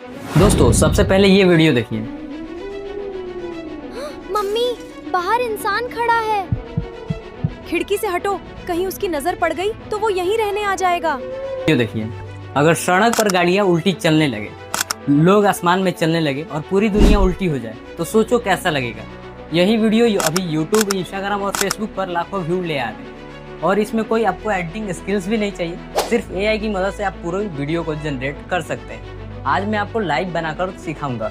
दोस्तों सबसे पहले ये वीडियो देखिए। मम्मी, बाहर इंसान खड़ा है। खिड़की से हटो, कहीं उसकी नजर पड़ गई तो वो यहीं रहने आ जाएगा। वीडियो देखिए। अगर सड़क पर गाड़ियां उल्टी चलने लगे, लोग आसमान में चलने लगे और पूरी दुनिया उल्टी हो जाए तो सोचो कैसा लगेगा। यही वीडियो अभी यूट्यूब, इंस्टाग्राम और फेसबुक पर लाखों व्यू ले आ रहे हैं और इसमें कोई आपको एडिटिंग स्किल्स भी नहीं चाहिए। सिर्फ एआई की मदद से आप पूरे वीडियो को जनरेट कर सकते हैं। आज मैं आपको लाइव बनाकर सिखाऊंगा।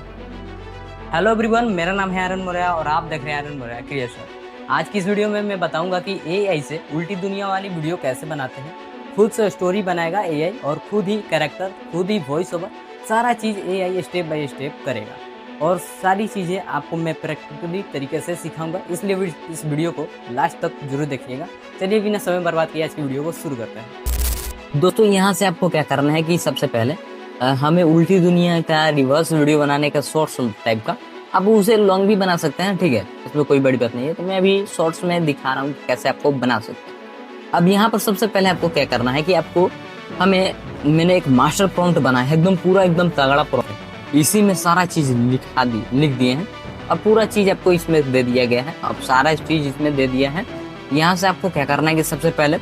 हेलो एवरीवन, मेरा नाम है आर्यन मौर्य और आप देख रहे हैं आर्यन मौर्य क्रिएशन। आज की इस वीडियो में मैं बताऊंगा कि एआई से उल्टी दुनिया वाली वीडियो कैसे बनाते हैं। खुद से स्टोरी बनाएगा एआई और खुद ही कैरेक्टर, खुद ही वॉइस ओवर, सारा चीज़ एआई स्टेप बाय स्टेप करेगा और सारी चीज़ें आपको मैं प्रैक्टिकली तरीके से सिखाऊंगा। इसलिए इस वीडियो को लास्ट तक जरूर देखिएगा। चलिए बिना समय बर्बाद किए आज की वीडियो को शुरू करते हैं। दोस्तों यहाँ से आपको क्या करना है कि सबसे पहले हमें उल्टी दुनिया का रिवर्स वीडियो बनाने का शॉर्ट्स टाइप का, आप उसे लॉन्ग भी बना सकते हैं, ठीक है, इसमें कोई बड़ी बात नहीं है। तो मैं अभी शॉर्ट्स में दिखा रहा हूँ कैसे आपको बना सकते हैं। अब यहाँ पर सबसे पहले आपको क्या करना है कि आपको मैंने एक मास्टर प्रॉम्प्ट बनाया है, एकदम पूरा एकदम तगड़ा प्रॉम्प्ट। इसी में सारा चीज लिख दिए हैं। अब पूरा चीज आपको इसमें दे दिया गया है। अब सारा चीज इसमें दे दिया है। यहाँ से आपको क्या करना है कि सबसे पहले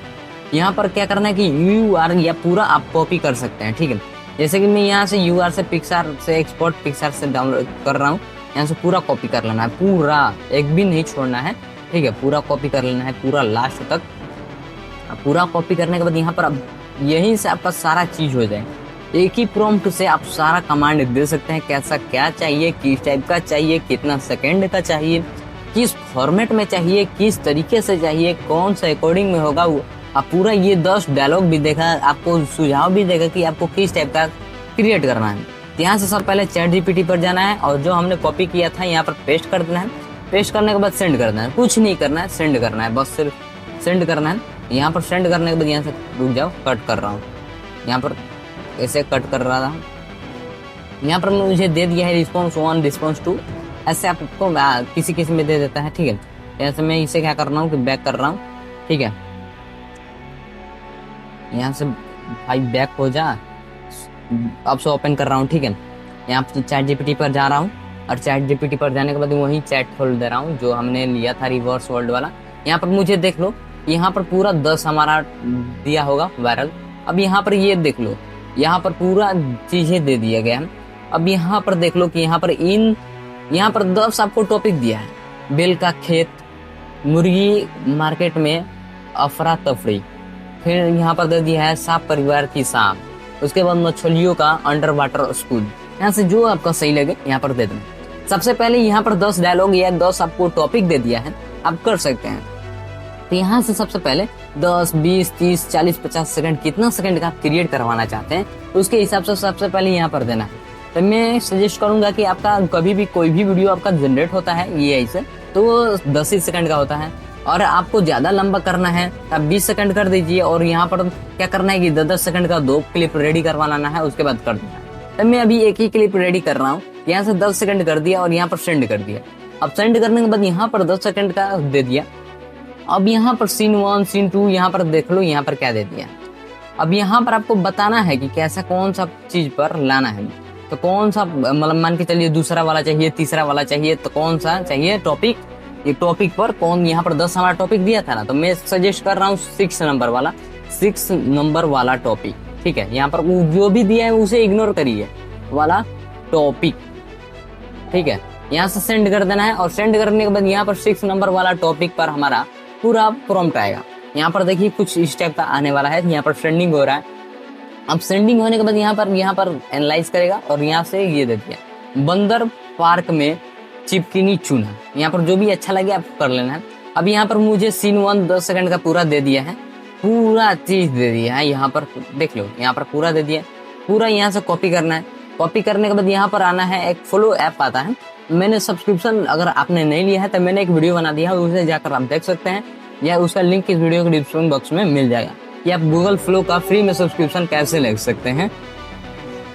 यहाँ पर क्या करना है कि UR या पूरा आप कॉपी कर सकते हैं, ठीक है। जैसे कि मैं यहाँ से UR से पिक्सार से एक्सपोर्ट पिक्सार से डाउनलोड कर रहा हूँ। यहाँ से पूरा कॉपी कर लेना है, पूरा एक भी नहीं छोड़ना है, ठीक है। पूरा कॉपी कर लेना है, पूरा लास्ट तक। पूरा कॉपी करने के बाद यहाँ पर अब यहीं से आपका सारा चीज हो जाए। एक ही प्रॉम्प्ट से आप सारा कमांड दे सकते हैं, कैसा क्या चाहिए, किस टाइप का चाहिए, कितना सेकंड का चाहिए, किस फॉर्मेट में चाहिए, किस तरीके से चाहिए, कौन सा अकॉर्डिंग में होगा। वो आप पूरा ये 10 डायलॉग भी देखा, आपको सुझाव भी देगा कि आपको किस टाइप का क्रिएट करना है। यहाँ से सब पहले चैट जीपीटी पर जाना है और जो हमने कॉपी किया था यहाँ पर पेस्ट कर देना है। पेस्ट करने के बाद सेंड करना है, कुछ नहीं करना है, सेंड करना है, बस सिर्फ सेंड करना है। यहाँ पर सेंड करने के बाद यहाँ से रुक जाओ, कट कर रहा हूँ। यहाँ पर ऐसे कट कर रहा था। यहाँ पर मुझे दे दिया है रिस्पॉन्स 1, रिस्पॉन्स 2, ऐसे आपको किसी किसी में दे देता है, ठीक है। ऐसे मैं इसे क्या कर रहा हूँ कि बैक कर रहा हूँ, ठीक है। यहाँ से भाई बैक हो जा, अब से ओपन कर रहा हूँ, ठीक है। यहाँ पर चैट जीपीटी पर जा रहा हूँ और चैट जीपीटी पर जाने के बाद वही चैट खोल दे रहा हूँ जो हमने लिया था रिवर्स वर्ल्ड वाला। यहाँ पर मुझे देख लो, यहाँ पर पूरा 10 हमारा दिया होगा वायरल। अब यहाँ पर ये देख लो, यहाँ पर पूरा चीजें दे दिया गया है। अब यहाँ पर देख लो कि यहाँ पर 10 आपको टॉपिक दिया है। बेल का खेत, मुर्गी मार्केट में अफरा तफरी, फिर यहाँ पर दे दिया है सांप परिवार की सांप, उसके बाद मछलियों का अंडर वाटर स्कूल। यहाँ से जो आपका सही लगे यहाँ पर दे देना। सबसे पहले यहाँ पर 10 डायलॉग या 10 आपको टॉपिक दे दिया है, आप कर सकते हैं। तो यहाँ से सबसे पहले 10, 20, 30, 40, 50 सेकंड, कितना सेकंड का आप क्रिएट करवाना चाहते हैं उसके हिसाब से सबसे पहले यहाँ पर देना है। तो मैं सजेस्ट करूंगा कि आपका कभी भी कोई भी वीडियो आपका जनरेट होता है एआई से तो 10 ही सेकंड का होता है, और आपको ज्यादा लंबा करना है आप 20 सेकंड कर दीजिए। और यहाँ पर क्या करना है कि 10 सेकंड का 2 क्लिप रेडी करवाना है, उसके बाद कर देना है। तो मैं अभी एक ही क्लिप रेडी कर रहा हूँ। यहाँ से 10 सेकंड कर दिया और यहाँ पर सेंड कर दिया। अब सेंड करने के बाद यहाँ पर 10 सेकंड का दे दिया। अब यहाँ पर सीन 1, सीन 2 यहाँ पर देख लो, यहाँ पर क्या दे दिया। अब यहाँ पर आपको बताना है कि कैसा कौन सा चीज पर लाना है। तो कौन सा, मतलब मान के चलिए दूसरा वाला चाहिए, तीसरा वाला चाहिए, तो कौन सा चाहिए टॉपिक, ये टॉपिक पर कौन। यहाँ पर 10 हमारा टॉपिक दिया था ना, तो मैं सजेस्ट कर रहा हूँ 6 नंबर वाला टॉपिक, ठीक है। यहाँ पर जो भी दिया है उसे इग्नोर करिए, वाला टॉपिक, ठीक है। यहाँ से सेंड कर देना है और सेंड करने के बाद यहाँ पर 6 नंबर वाला टॉपिक पर हमारा पूरा प्रॉम्प्ट आएगा। यहाँ पर देखिए कुछ इस टाइप का आने वाला है। यहाँ पर सेंडिंग हो रहा है। अब सेंडिंग होने के बाद यहाँ पर एनालाइज करेगा और यहाँ से ये दे दिया, बंदर पार्क में चिपकिनी चूना। यहाँ पर जो भी अच्छा लगे आपको कर लेना है। अब यहाँ पर मुझे सीन 1 10 सेकंड का पूरा दे दिया है, पूरा चीज दे दिया है। यहाँ पर देख लो, यहाँ पर पूरा दे दिया, पूरा यहाँ से कॉपी करना है। कॉपी करने के बाद यहाँ पर आना है, एक फ्लो ऐप आता है। मैंने सब्सक्रिप्शन अगर आपने नहीं लिया है तो मैंने एक वीडियो बना दिया है, उसे जाकर आप देख सकते हैं, या उसका लिंक इस वीडियो के डिस्क्रिप्शन बॉक्स में मिल जाएगा कि आप गूगल फ्लो का फ्री में सब्सक्रिप्शन कैसे ले सकते हैं।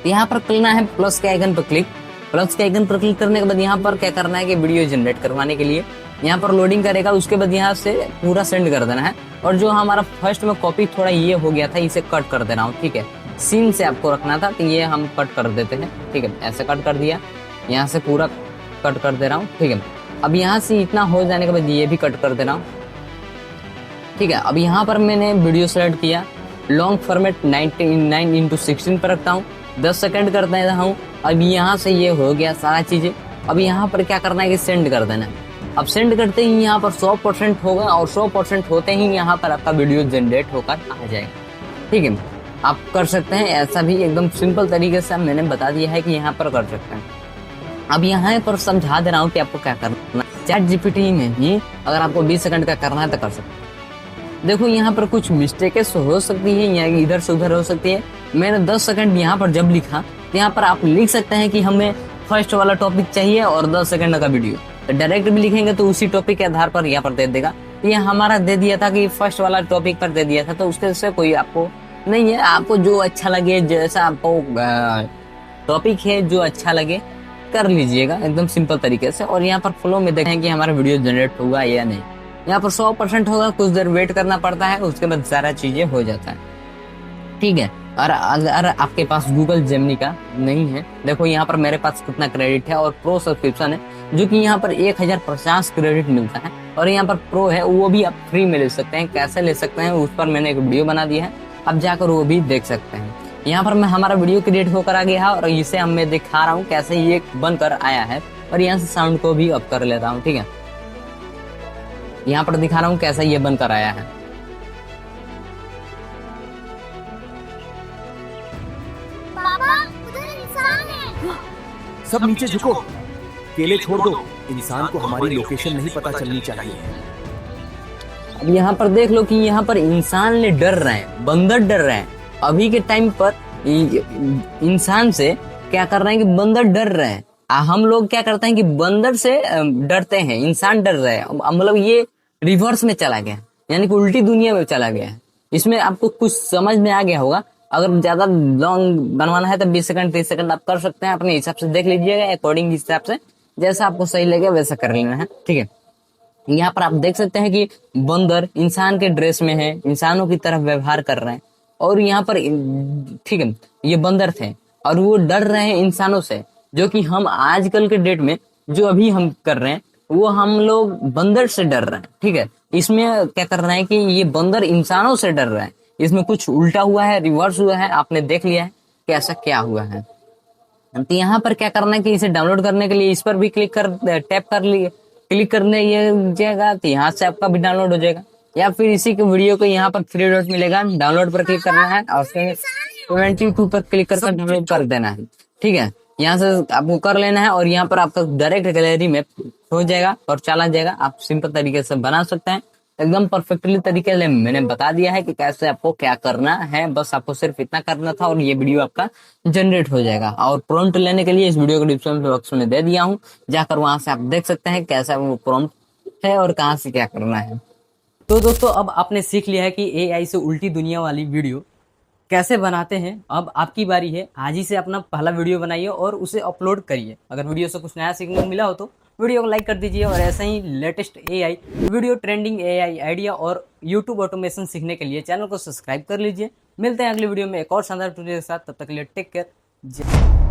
यहाँ पर करना है प्लस के आइकन पर क्लिक। प्लस के आइकन पर क्लिक करने के बाद यहाँ पर क्या करना है कि वीडियो जनरेट करवाने के लिए यहाँ पर लोडिंग करेगा, उसके बाद यहाँ से पूरा सेंड कर देना है। और जो हमारा फर्स्ट में कॉपी थोड़ा ये हो गया था इसे कट कर देना हूँ, ठीक है। सीन से आपको रखना था, तो ये हम कट कर देते हैं। ठीक है, ऐसे कट कर दिया, यहाँ से पूरा कट कर दे रहा हूँ। ठीक है, अब यहाँ से इतना हो जाने के बाद ये भी कट कर दे रहा हूँ। ठीक है, अब यहाँ पर मैंने वीडियो सेलेक्ट किया, लॉन्ग फॉर्मेट 9:16 पर रखता हूँ, 10 सेकंड कर देता हूँ। अब यहाँ से ये हो गया सारा चीजें। अब यहाँ पर क्या करना है कि सेंड कर देना है। अब सेंड करते ही यहाँ पर 100% होगा और 100% होते ही यहाँ पर आपका वीडियो जनरेट होकर आ जाएगा। ठीक है, आप कर सकते हैं ऐसा भी, एकदम सिंपल तरीके से मैंने बता दिया है कि यहाँ पर कर सकते हैं। अब यहाँ पर समझा दे रहा हूँ कि आपको क्या करना है। चैट जीपीटी में ही अगर आपको 20 सेकंड का करना है तो कर सकते हैं। देखो यहाँ पर कुछ मिस्टेक्स हो सकती है, या इधर से उधर हो सकती है। मैंने 10 सेकंड यहाँ पर जब लिखा, तो यहाँ पर आप लिख सकते हैं कि हमें फर्स्ट वाला टॉपिक चाहिए और 10 सेकंड का वीडियो। तो डायरेक्ट भी लिखेंगे तो उसी टॉपिक के आधार पर यहाँ पर दे देगा। ये हमारा दे दिया था कि फर्स्ट वाला टॉपिक पर दे दिया था, तो उसके से कोई आपको नहीं है। आपको जो अच्छा लगे, जैसा आपको टॉपिक है जो अच्छा लगे कर लीजिएगा एकदम सिंपल तरीके से। और यहाँ पर फ्लो में देखें कि हमारा वीडियो जनरेट होगा या नहीं। यहाँ पर 100% होगा, कुछ देर वेट करना पड़ता है, उसके बाद सारा चीजें हो जाता है। ठीक है, और अगर आपके पास गूगल जेमिनी का नहीं है, देखो यहाँ पर मेरे पास कितना क्रेडिट है और प्रो सब्सक्रिप्शन है, जो कि यहाँ पर 1050 क्रेडिट मिलता है। और यहाँ पर प्रो है, वो भी आप फ्री में ले सकते हैं। कैसे ले सकते हैं उस पर मैंने एक वीडियो बना दिया है, अब जाकर वो भी देख सकते हैं। यहाँ पर मैं हमारा वीडियो क्रिएट होकर आ गया है और इसे हम मैं दिखा रहा हूँ कैसे ये बनकर आया है। और यहाँ से साउंड को भी अप कर लेता हूँ। ठीक है, यहाँ पर दिखा रहा हूँ कैसा ये बनकर आया है। पापा, उधर इंसान है। सब नीचे झुको, केले छोड़ दो। इंसान को हमारी लोकेशन नहीं पता चलनी चाहिए। अब यहाँ पर देख लो कि यहाँ पर इंसान ने डर रहे हैं, बंदर डर रहे हैं। अभी के टाइम पर इंसान से क्या कर रहे हैं कि बंदर डर रहे हैं। हम लोग क्या करते हैं कि बंदर से डरते हैं, इंसान डर रहे हैं। मतलब ये रिवर्स में चला गया, यानी कि उल्टी दुनिया में चला गया है। इसमें आपको कुछ समझ में आ गया होगा। अगर ज्यादा लॉन्ग बनवाना है तो 20 सेकंड 30 सेकंड आप कर सकते हैं, अपने हिसाब से देख लीजिएगा, अकॉर्डिंग हिसाब से जैसा आपको सही लगे वैसा कर लेना है। ठीक है, यहाँ पर आप देख सकते हैं कि बंदर इंसान के ड्रेस में है, इंसानों की तरफ व्यवहार कर रहे हैं। और यहाँ पर ठीक है, ये बंदर थे और वो डर रहे हैं इंसानों से, जो कि हम आजकल के डेट में जो अभी हम कर रहे हैं वो हम लोग बंदर से डर रहे हैं। ठीक है, इसमें क्या कर रहे हैं कि ये बंदर इंसानों से डर रहे हैं। इसमें कुछ उल्टा हुआ है, रिवर्स हुआ है, आपने देख लिया है कि ऐसा क्या हुआ है। तो यहाँ पर क्या करना है कि इसे डाउनलोड करने के लिए इस पर भी क्लिक करने जाएगा, तो यहाँ से आपका भी डाउनलोड हो जाएगा। या फिर इसी के वीडियो को यहाँ पर 3 डॉट मिलेगा, डाउनलोड पर क्लिक करना है और फिर 22 पर क्लिक करके डाउनलोड कर देना है। ठीक है, यहाँ से आपको कर लेना है और यहाँ पर आपका डायरेक्ट गैलरी में हो जाएगा और चला जाएगा। आप सिंपल तरीके से बना सकते हैं, एकदम परफेक्टली तरीके से मैंने बता दिया है कि कैसे आपको क्या करना है। बस आपको सिर्फ इतना करना था और ये वीडियो आपका जनरेट हो जाएगा। और प्रॉम्प्ट लेने के लिए इस वीडियो को डिस्क्रिप्शन बॉक्स में दे दिया हूँ, जाकर वहां से आप देख सकते हैं कैसा वो प्रॉम्प्ट है और कहाँ से क्या करना है। तो दोस्तों, अब आपने सीख लिया है कि एआई से उल्टी दुनिया वाली वीडियो कैसे बनाते हैं। अब आपकी बारी है, आज ही से अपना पहला वीडियो बनाइए और उसे अपलोड करिए। अगर वीडियो से कुछ नया सीखने को मिला हो तो वीडियो को लाइक कर दीजिए। और ऐसे ही latest AI video, trending AI idea और यूट्यूब ऑटोमेशन सीखने के लिए चैनल को सब्सक्राइब कर लीजिए। मिलते हैं अगली वीडियो में एक और शानदार वीडियो के साथ, तब तक के लिए टेक केयर।